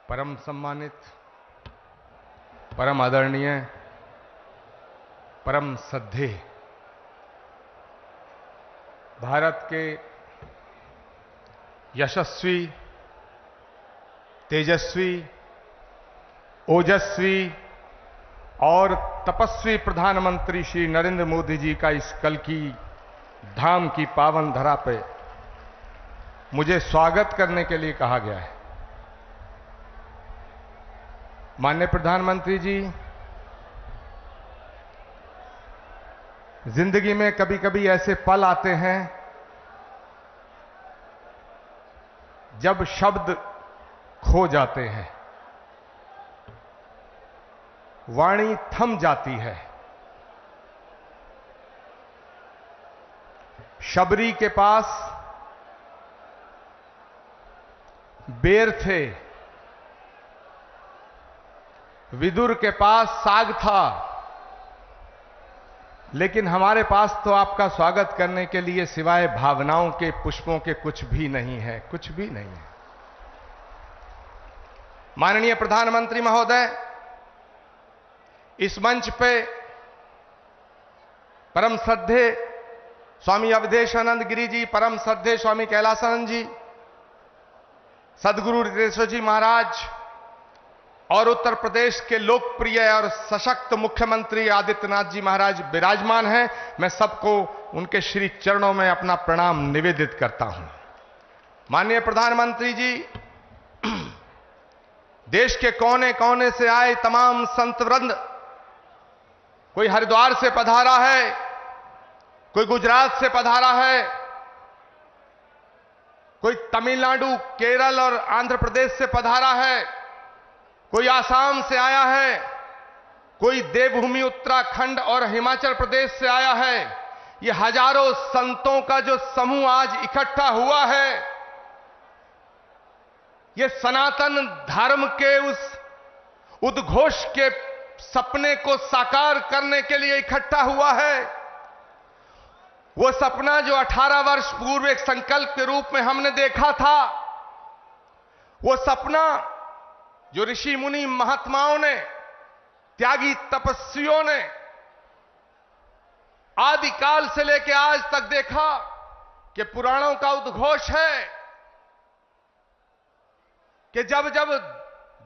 परम सम्मानित, परम आदरणीय, परम श्रद्धेय भारत के यशस्वी, तेजस्वी, ओजस्वी और तपस्वी प्रधानमंत्री श्री नरेंद्र मोदी जी का इस कल की धाम की पावन धरा पे मुझे स्वागत करने के लिए कहा गया है। माननीय प्रधानमंत्री जी, जिंदगी में कभी कभी ऐसे पल आते हैं जब शब्द खो जाते हैं, वाणी थम जाती है। शबरी के पास बेर थे, विदुर के पास साग था, लेकिन हमारे पास तो आपका स्वागत करने के लिए सिवाय भावनाओं के, पुष्पों के कुछ भी नहीं है, कुछ भी नहीं है। माननीय प्रधानमंत्री महोदय, इस मंच पे परम श्रद्धेय स्वामी अवधेशानंद गिरी जी, परम श्रद्धेय स्वामी कैलासानंद जी, सदगुरु रितेश्वर जी महाराज और उत्तर प्रदेश के लोकप्रिय और सशक्त मुख्यमंत्री आदित्यनाथ जी महाराज विराजमान हैं। मैं सबको उनके श्री चरणों में अपना प्रणाम निवेदित करता हूं। माननीय प्रधानमंत्री जी, देश के कोने कोने से आए तमाम संत वृंद, कोई हरिद्वार से पधारा है, कोई गुजरात से पधारा है, कोई तमिलनाडु, केरल और आंध्र प्रदेश से पधारा है, कोई आसाम से आया है, कोई देवभूमि उत्तराखंड और हिमाचल प्रदेश से आया है। ये हजारों संतों का जो समूह आज इकट्ठा हुआ है, ये सनातन धर्म के उस उद्घोष के सपने को साकार करने के लिए इकट्ठा हुआ है। वो सपना जो 18 वर्ष पूर्व एक संकल्प के रूप में हमने देखा था, वो सपना जो ऋषि मुनि महात्माओं ने, त्यागी तपस्वियों ने आदिकाल से लेकर आज तक देखा कि पुराणों का उद्घोष है कि जब जब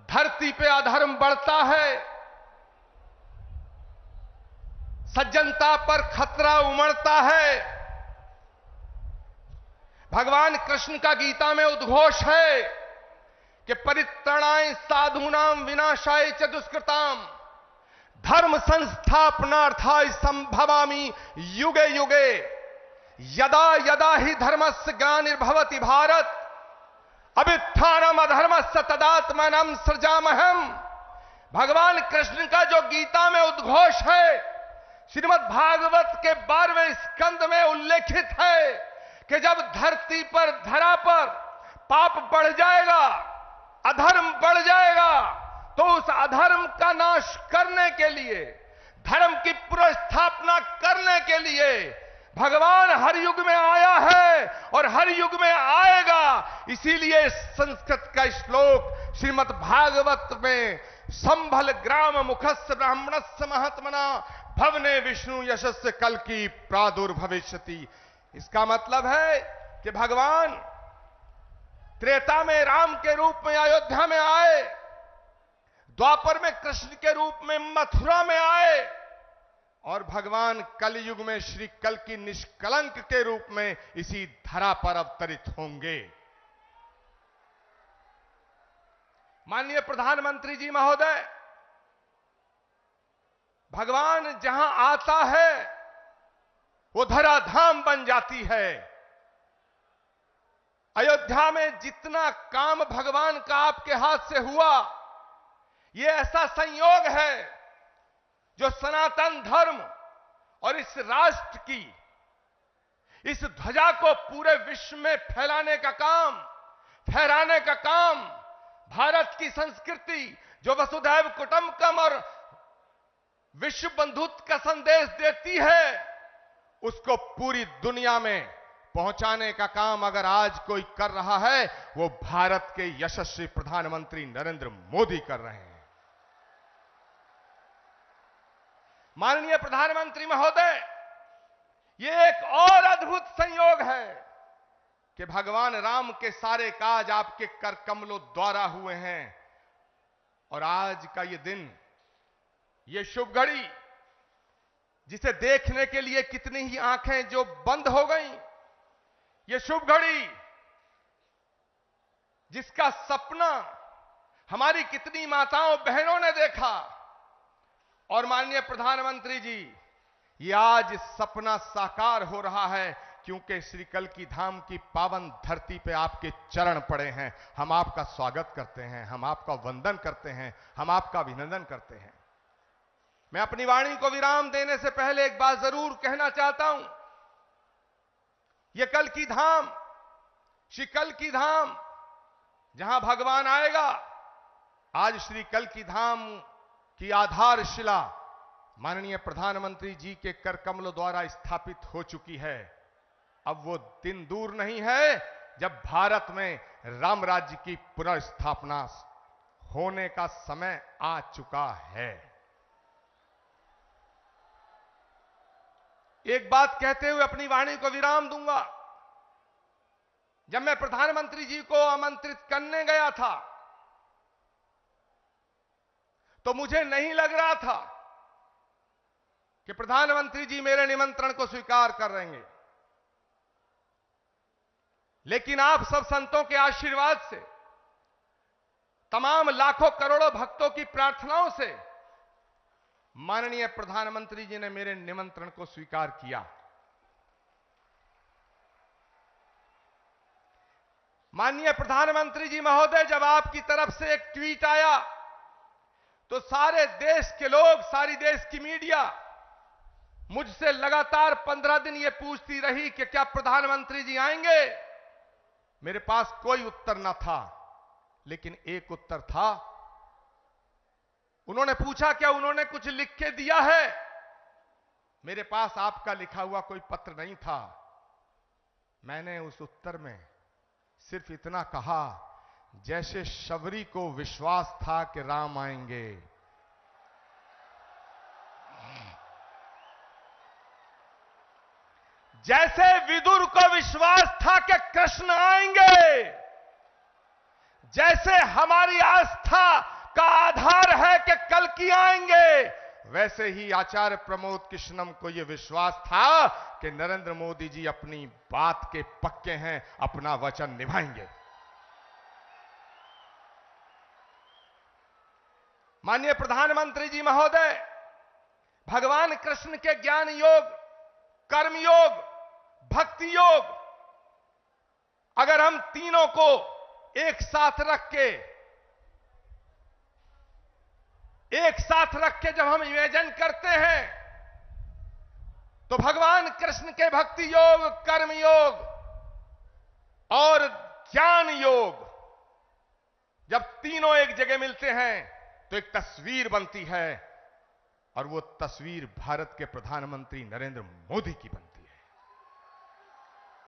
धरती पे अधर्म बढ़ता है, सज्जनता पर खतरा उमड़ता है। भगवान कृष्ण का गीता में उद्घोष है कि परित्राणाय साधूनाम विनाशाय च दुष्कृताम धर्म संस्थापनार्थाय संभवामि युगे युगे यदा यदा ही धर्मस्य ग्लानिर्भवति भारत अभ्युत्थानम् अधर्मस्य तदात्मानं सृजामहम्। भगवान कृष्ण का जो गीता में उद्घोष है, श्रीमद् भागवत के 12वें स्कंद में उल्लेखित है कि जब धरती पर, धरा पर पाप बढ़ जाएगा, अधर्म बढ़ जाएगा, तो उस अधर्म का नाश करने के लिए, धर्म की पुनर्स्थापना करने के लिए भगवान हर युग में आया है और हर युग में आएगा। इसीलिए संस्कृत का श्लोक श्रीमद् भागवत में संभल ग्राम मुखस्य ब्राह्मणस्य महात्मना भवने विष्णु यशस्य कल की प्रादुर्भविष्यति। इसका मतलब है कि भगवान त्रेता में राम के रूप में अयोध्या में आए, द्वापर में कृष्ण के रूप में मथुरा में आए, और भगवान कलयुग में श्री कल की निष्कलंक के रूप में इसी धरा पर अवतरित होंगे। माननीय प्रधानमंत्री जी महोदय, भगवान जहां आता है वो धराधाम बन जाती है। अयोध्या में जितना काम भगवान का आपके हाथ से हुआ, ये ऐसा संयोग है जो सनातन धर्म और इस राष्ट्र की, इस ध्वजा को पूरे विश्व में फैलाने का काम, फहराने का काम, भारत की संस्कृति जो वसुधैव कुटुंबकम और विश्व बंधुत्व का संदेश देती है, उसको पूरी दुनिया में पहुंचाने का काम अगर आज कोई कर रहा है, वो भारत के यशस्वी प्रधानमंत्री नरेंद्र मोदी कर रहे हैं। माननीय प्रधानमंत्री महोदय, ये एक और अद्भुत संयोग है कि भगवान राम के सारे काज आपके कर कमलों द्वारा हुए हैं, और आज का ये दिन, ये शुभ घड़ी, जिसे देखने के लिए कितनी ही आंखें जो बंद हो गईं, ये शुभ घड़ी जिसका सपना हमारी कितनी माताओं बहनों ने देखा, और माननीय प्रधानमंत्री जी, ये आज सपना साकार हो रहा है क्योंकि श्री कल्की धाम की पावन धरती पे आपके चरण पड़े हैं। हम आपका स्वागत करते हैं, हम आपका वंदन करते हैं, हम आपका अभिनंदन करते हैं। मैं अपनी वाणी को विराम देने से पहले एक बात जरूर कहना चाहता हूं। यह कल्की धाम, श्री कल्की धाम, जहां भगवान आएगा, आज श्री कल्की धाम की आधारशिला माननीय प्रधानमंत्री जी के कर कमलों द्वारा स्थापित हो चुकी है। अब वो दिन दूर नहीं है जब भारत में राम राज्य की पुनर्स्थापना होने का समय आ चुका है। एक बात कहते हुए अपनी वाणी को विराम दूंगा। जब मैं प्रधानमंत्री जी को आमंत्रित करने गया था, तो मुझे नहीं लग रहा था कि प्रधानमंत्री जी मेरे निमंत्रण को स्वीकार कर लेंगे, लेकिन आप सब संतों के आशीर्वाद से, तमाम लाखों करोड़ों भक्तों की प्रार्थनाओं से माननीय प्रधानमंत्री जी ने मेरे निमंत्रण को स्वीकार किया। माननीय प्रधानमंत्री जी महोदय, जब आपकी तरफ से एक ट्वीट आया तो सारे देश के लोग, सारी देश की मीडिया मुझसे लगातार 15 दिन ये पूछती रही कि क्या प्रधानमंत्री जी आएंगे। मेरे पास कोई उत्तर न था, लेकिन एक उत्तर था। उन्होंने पूछा क्या उन्होंने कुछ लिख के दिया है। मेरे पास आपका लिखा हुआ कोई पत्र नहीं था। मैंने उस उत्तर में सिर्फ इतना कहा, जैसे शबरी को विश्वास था कि राम आएंगे, जैसे विदुर को विश्वास था कि कृष्ण आएंगे, जैसे हमारी आस्था का आधार है कि कल्की आएंगे, वैसे ही आचार्य प्रमोद कृष्णम को यह विश्वास था कि नरेंद्र मोदी जी अपनी बात के पक्के हैं, अपना वचन निभाएंगे। माननीय प्रधानमंत्री जी महोदय, भगवान कृष्ण के ज्ञान योग, कर्म योग, भक्ति योग, अगर हम तीनों को एक साथ रख के जब हम इमेजिन करते हैं, तो भगवान कृष्ण के भक्ति योग, कर्म योग और ज्ञान योग जब तीनों एक जगह मिलते हैं तो एक तस्वीर बनती है, और वो तस्वीर भारत के प्रधानमंत्री नरेंद्र मोदी की बनती है।